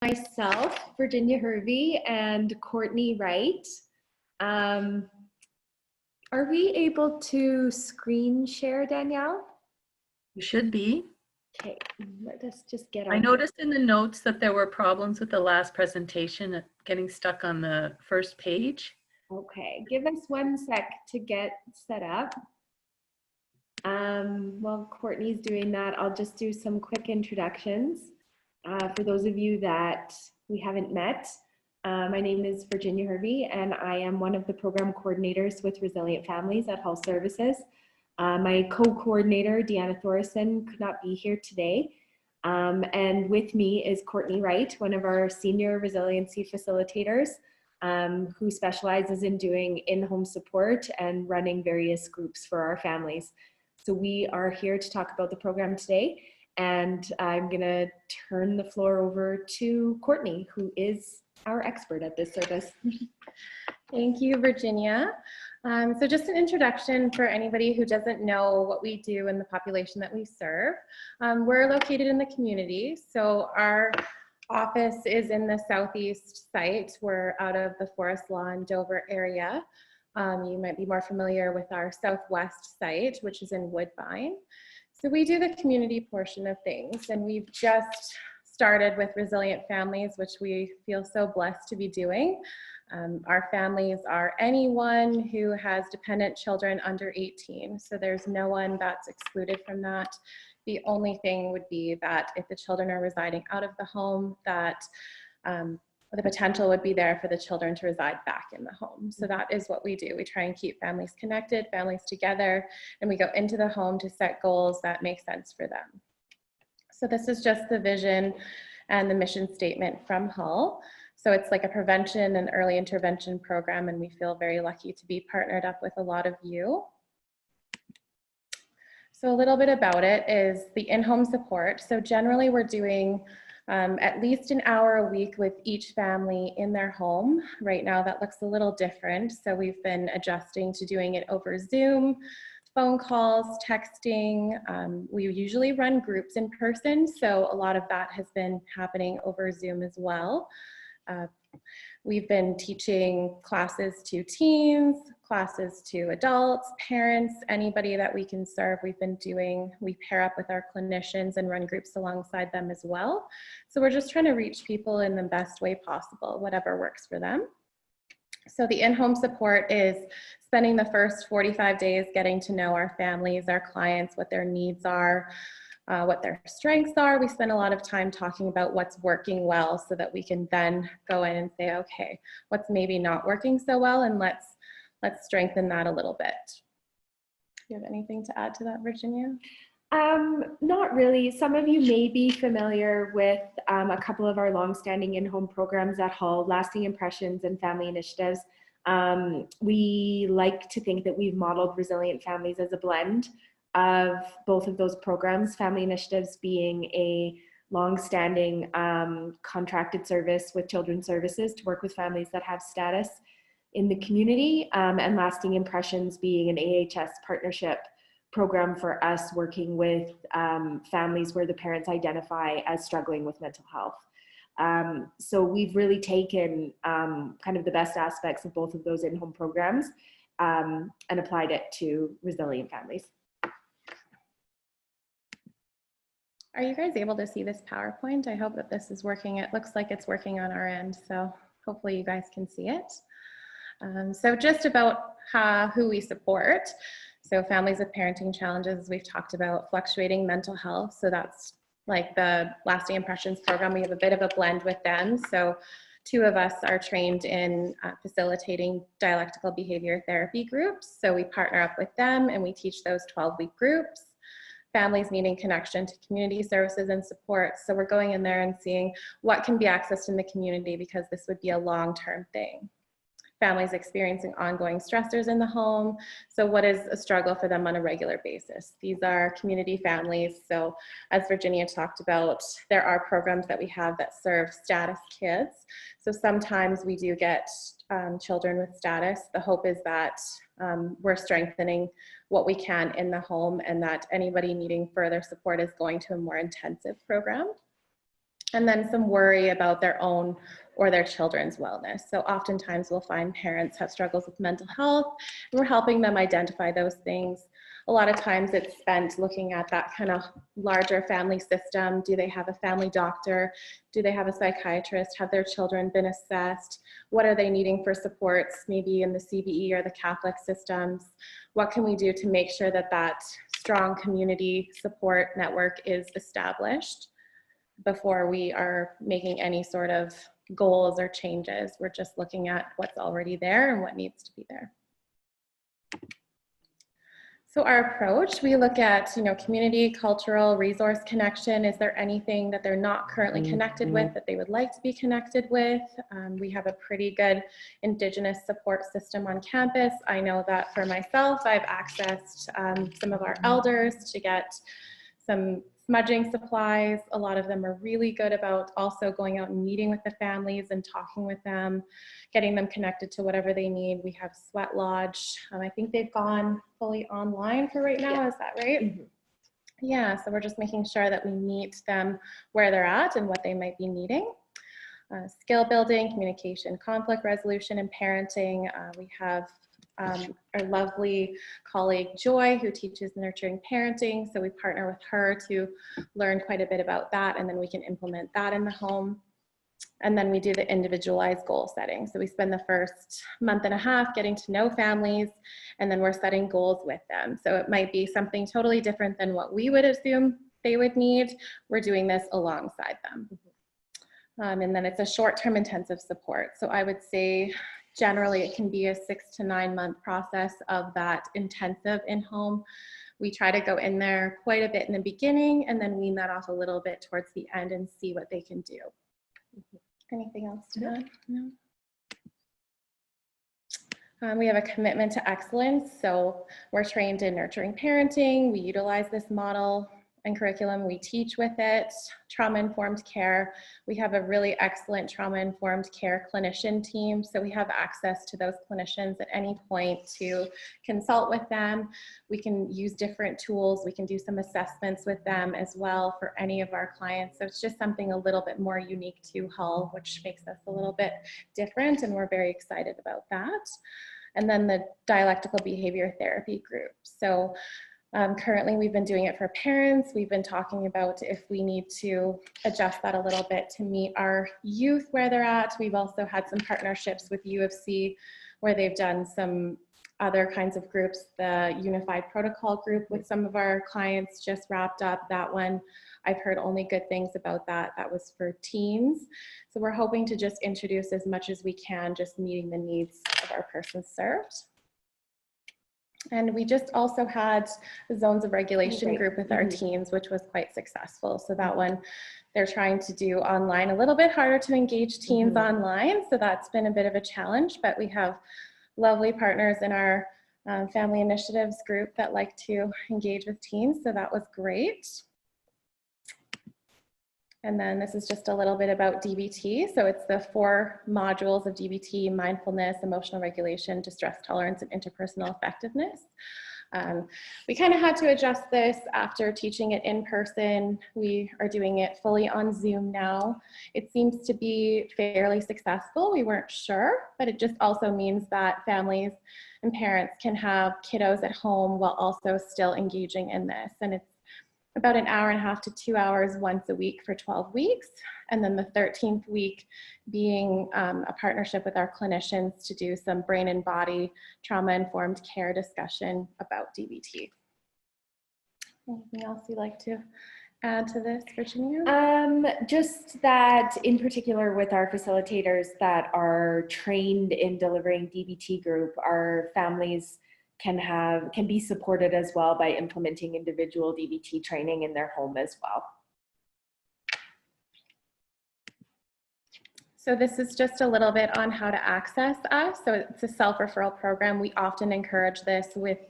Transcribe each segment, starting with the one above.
Myself, Virginia Hervey, and Courtney Wright. Are we able to screen share, Danielle? You should be. Okay, let us just get I on. noticed in the notes that there were problems with the last presentation, getting stuck on the first page. Okay, give us 1 sec to get set up. While Courtney's doing that, I'll just do some quick introductions. For those of you that we haven't met, my name is Virginia Hervey, and I am one of the program coordinators with Resilient Families at Hull Services. My co-coordinator, Deanna Thorson, could not be here today. And with me is Courtney Wright, one of our senior resiliency facilitators, who specializes in doing in-home support and running various groups for our families. So we are here to talk about the program today, and I'm gonna turn the floor over to Courtney, who is our expert at this service. Thank you, Virginia. So just an introduction for anybody who doesn't know what we do in the population that we serve. We're located in the community, so our office is in the southeast site. We're out of the Forest Lawn, Dover area. You might be more familiar with our southwest site, which is in Woodbine. So we do the community portion of things, and we've just started with Resilient Families, which we feel so blessed to be doing. Our families are anyone who has dependent children under 18, so there's no one that's excluded from that. The only thing would be that if the children are residing out of the home, that the potential would be there for the children to reside back in the home. So that is what we do. We try and keep families connected, families together, and we go into the home to set goals that make sense for them. So this is just the vision and the mission statement from Hull. So it's like a prevention and early intervention program, and we feel very lucky to be partnered up with a lot of you. So a little bit about it is the in-home support. So generally we're doing at least an hour a week with each family in their home. Right now that looks a little different. So we've been adjusting to doing it over Zoom, phone calls, texting. We usually run groups in person, so a lot of that has been happening over Zoom as well. We've been teaching classes to teens, classes to adults, parents, anybody that we can serve. We pair up with our clinicians and run groups alongside them as well. So we're just trying to reach people in the best way possible, whatever works for them. So the in-home support is spending the first 45 days getting to know our families, our clients, what their needs are, what their strengths are. We spend a lot of time talking about what's working well so that we can then go in and say, okay, what's maybe not working so well, and let's strengthen that a little bit. Do you have anything to add to that, Virginia? Not really. Some of you may be familiar with a couple of our longstanding in-home programs at Hull, Lasting Impressions and Family Initiatives. We like to think that we've modeled Resilient Families as a blend of both of those programs, Family Initiatives being a longstanding contracted service with Children's Services to work with families that have status in the community, and Lasting Impressions being an AHS partnership program for us working with families where the parents identify as struggling with mental health. So we've really taken kind of the best aspects of both of those in-home programs and applied it to Resilient Families. Are you guys able to see this PowerPoint? I hope that this is working. It looks like it's working on our end, so hopefully you guys can see it. So just about who we support. So families with parenting challenges, we've talked about fluctuating mental health. So that's like the Lasting Impressions program. We have a bit of a blend with them. So 2 of us are trained in facilitating dialectical behavior therapy groups. So we partner up with them and we teach those 12-week groups. Families needing connection to community services and support. So we're going in there and seeing what can be accessed in the community, because this would be a long-term thing. Families experiencing ongoing stressors in the home. So what is a struggle for them on a regular basis? These are community families. So as Virginia talked about, there are programs that we have that serve status kids. So sometimes we do get children with status. The hope is that we're strengthening what we can in the home, and that anybody needing further support is going to a more intensive program. and then some worry about their own or their children's wellness. So oftentimes we'll find parents have struggles with mental health, and we're helping them identify those things. A lot of times it's spent looking at that kind of larger family system. Do they have a family doctor? Do they have a psychiatrist? Have their children been assessed? What are they needing for supports, maybe in the CBE or the Catholic systems? What can we do to make sure that that strong community support network is established before we are making any sort of goals or changes? We're just looking at what's already there and what needs to be there. So our approach, we look at, community, cultural, resource connection. Is there anything that they're not currently connected with that they would like to be connected with? We have a pretty good Indigenous support system on campus. I know that for myself, I've accessed some of our elders to get some smudging supplies. A lot of them are really good about also going out and meeting with the families and talking with them, getting them connected to whatever they need. We have Sweat Lodge. I think they've gone fully online for right now. Yeah. Is that right? Mm-hmm. Yeah, so we're just making sure that we meet them where they're at and what they might be needing. Skill building, communication, conflict resolution, and parenting. We have our lovely colleague Joy, who teaches nurturing parenting. So we partner with her to learn quite a bit about that, and then we can implement that in the home. And then we do the individualized goal setting. So we spend the first month and a half getting to know families, and then we're setting goals with them. So it might be something totally different than what we would assume they would need. We're doing this alongside them. And then it's a short-term intensive support. So I would say generally it can be a 6 to 9 month process of that intensive in-home. We try to go in there quite a bit in the beginning and then wean that off a little bit towards the end and see what they can do. Anything else to add? No. We have a commitment to excellence. So we're trained in nurturing parenting. We utilize this model and curriculum. We teach with it. Trauma-informed care. We have a really excellent trauma-informed care clinician team. So we have access to those clinicians at any point to consult with them. We can use different tools. We can do some assessments with them as well for any of our clients. So it's just something a little bit more unique to Hull, which makes us a little bit different, and we're very excited about that. And then the dialectical behavior therapy group. So currently we've been doing it for parents. We've been talking about if we need to adjust that a little bit to meet our youth where they're at. We've also had some partnerships with U of C where they've done some other kinds of groups. The Unified Protocol group with some of our clients just wrapped up. That one, I've heard only good things about that. That was for teens. So we're hoping to just introduce as much as we can, just meeting the needs of our persons served. And we just also had the Zones of Regulation group with our teens, which was quite successful. So that one, they're trying to do online, a little bit harder to engage teens online. So that's been a bit of a challenge, but we have lovely partners in our family initiatives group that like to engage with teens. So that was great. And then this is just a little bit about DBT. So it's the 4 modules of DBT: mindfulness, emotional regulation, distress tolerance, and interpersonal effectiveness. We kind of had to adjust this after teaching it in person. We are doing it fully on Zoom now. It seems to be fairly successful. We weren't sure, but it just also means that families and parents can have kiddos at home while also still engaging in this. And it's about an hour and a half to 2 hours once a week for 12 weeks. And then the 13th week being a partnership with our clinicians to do some brain and body trauma-informed care discussion about DBT. Anything else you'd like to add to this, Virginia? Just that in particular with our facilitators that are trained in delivering DBT group, our families can be supported as well by implementing individual DBT training in their home as well. So this is just a little bit on how to access us. So it's a self-referral program. We often encourage this with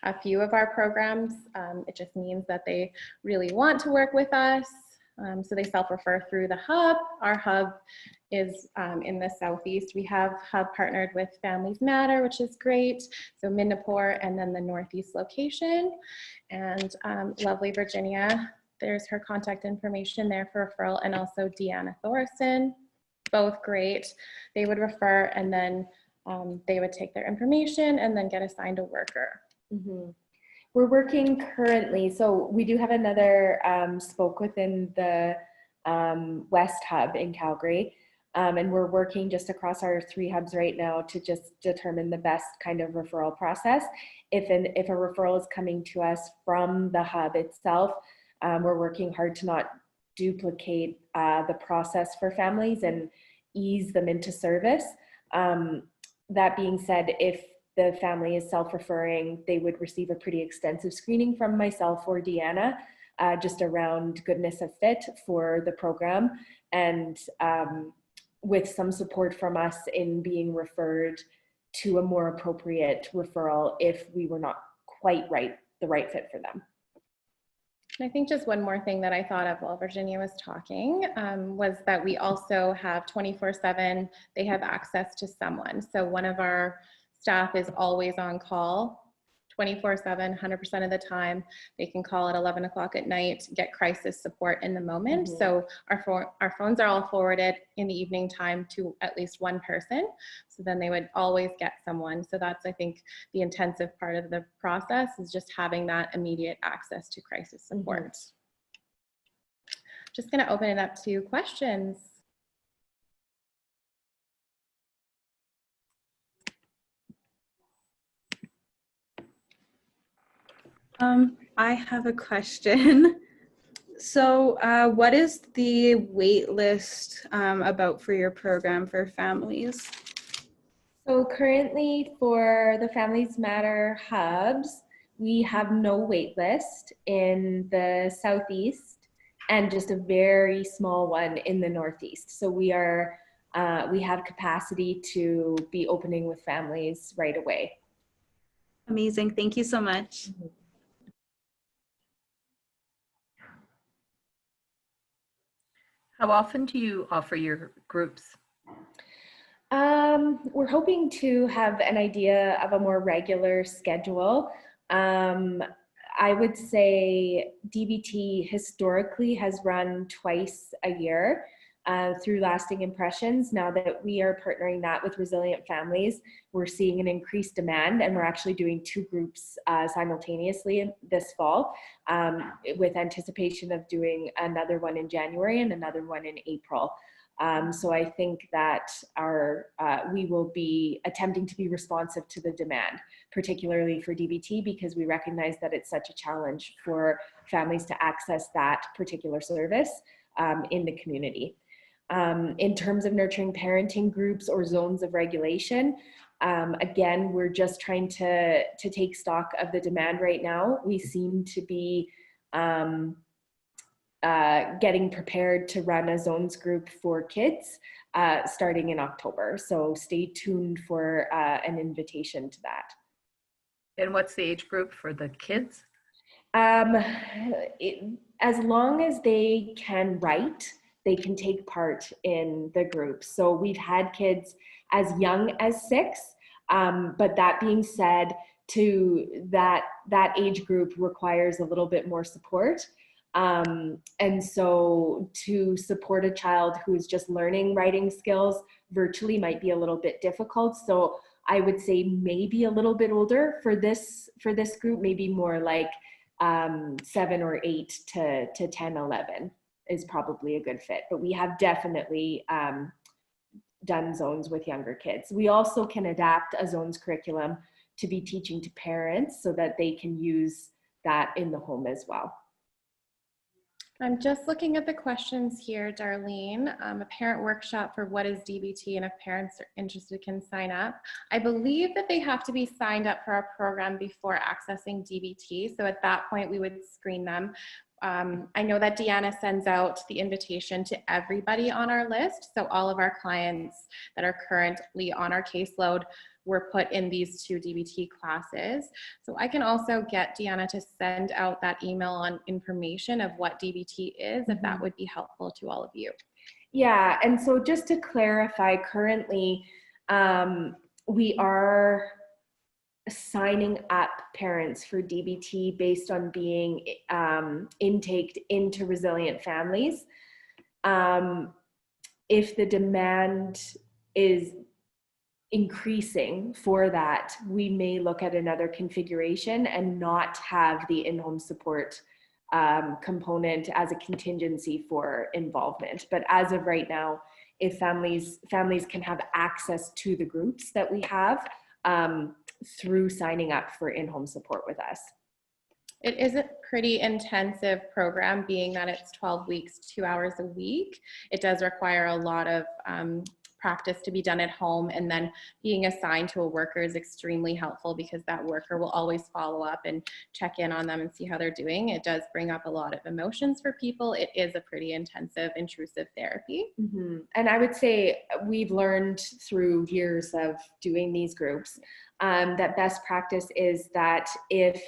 a few of our programs. It just means that they really want to work with us. So they self-refer through the hub. Our hub is in the Southeast. We have hub partnered with Families Matter, which is great. So Midnapore and then the Northeast location. And lovely Virginia There's her contact information there for referral, and also Deanna Thorson, both great. They would refer, and then they would take their information and then get assigned a worker. Mhm. We're working currently, so we do have another spoke within the West Hub in Calgary, and we're working just across our 3 hubs right now to just determine the best kind of referral process. If a referral is coming to us from the hub itself, we're working hard to not duplicate the process for families and ease them into service. That being said, if the family is self-referring, they would receive a pretty extensive screening from myself or Deanna, just around goodness of fit for the program, and with some support from us in being referred to a more appropriate referral if we were not quite the right fit for them. I think just one more thing that I thought of while Virginia was talking was that we also have 24/7, they have access to someone. So one of our staff is always on call 24/7, 100% of the time. They can call at 11 o'clock at night, get crisis support in the moment. Mhm. So our phones are all forwarded in the evening time to at least one person. So then they would always get someone. So that's, I think, the intensive part of the process, is just having that immediate access to crisis support. Just going to open it up to questions. I have a question. So what is the wait list about for your program for families? So currently for the Families Matter hubs, we have no wait list in the Southeast and just a very small one in the Northeast. So we have capacity to be opening with families right away. Amazing. Thank you so much. How often do you offer your groups? We're hoping to have an idea of a more regular schedule. I would say DBT historically has run twice a year through Lasting Impressions. Now that we are partnering that with Resilient Families, we're seeing an increased demand, and we're actually doing 2 groups simultaneously this fall, with anticipation of doing another one in January and another one in April. So I think that we will be attempting to be responsive to the demand, particularly for DBT, because we recognize that it's such a challenge for families to access that particular service in the community. In terms of nurturing parenting groups or zones of regulation, again, we're just trying to take stock of the demand right now. We seem to be getting prepared to run a zones group for kids starting in October. So stay tuned for an invitation to that. And what's the age group for the kids? As long as they can write, they can take part in the group. So we've had kids as young as 6, but that being said, to that age group requires a little bit more support. And so to support a child who is just learning writing skills virtually might be a little bit difficult. So I would say maybe a little bit older for this group, maybe more like 7 or 8 to 10, 11 is probably a good fit. But we have definitely done zones with younger kids. We also can adapt a zones curriculum to be teaching to parents so that they can use that in the home as well. I'm just looking at the questions here, Darlene. A parent workshop for what is DBT, and if parents are interested can sign up. I believe that they have to be signed up for our program before accessing DBT. So at that point, we would screen them. I know that Deanna sends out the invitation to everybody on our list. So all of our clients that are currently on our caseload were put in these 2 DBT classes. So I can also get Deanna to send out that email on information of what DBT is, if that would be helpful to all of you. Yeah, and so just to clarify, currently we are signing up parents for DBT based on being intaked into Resilient Families. If the demand is increasing for that, we may look at another configuration and not have the in-home support component as a contingency for involvement. But as of right now, if families can have access to the groups that we have through signing up for in-home support with us. It is a pretty intensive program, being that it's 12 weeks, 2 hours a week. It does require a lot of practice to be done at home, and then being assigned to a worker is extremely helpful because that worker will always follow up and check in on them and see how they're doing. It does bring up a lot of emotions for people. It is a pretty intensive, intrusive therapy. Mm-hmm. And I would say we've learned through years of doing these groups that best practice is that if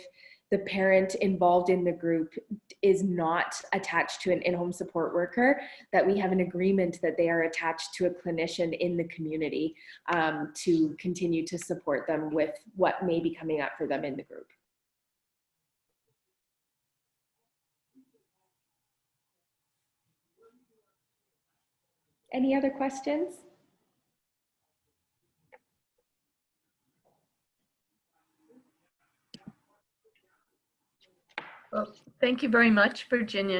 the parent involved in the group is not attached to an in-home support worker, that we have an agreement that they are attached to a clinician in the community to continue to support them with what may be coming up for them in the group. Any other questions? Well, thank you very much, Virginia.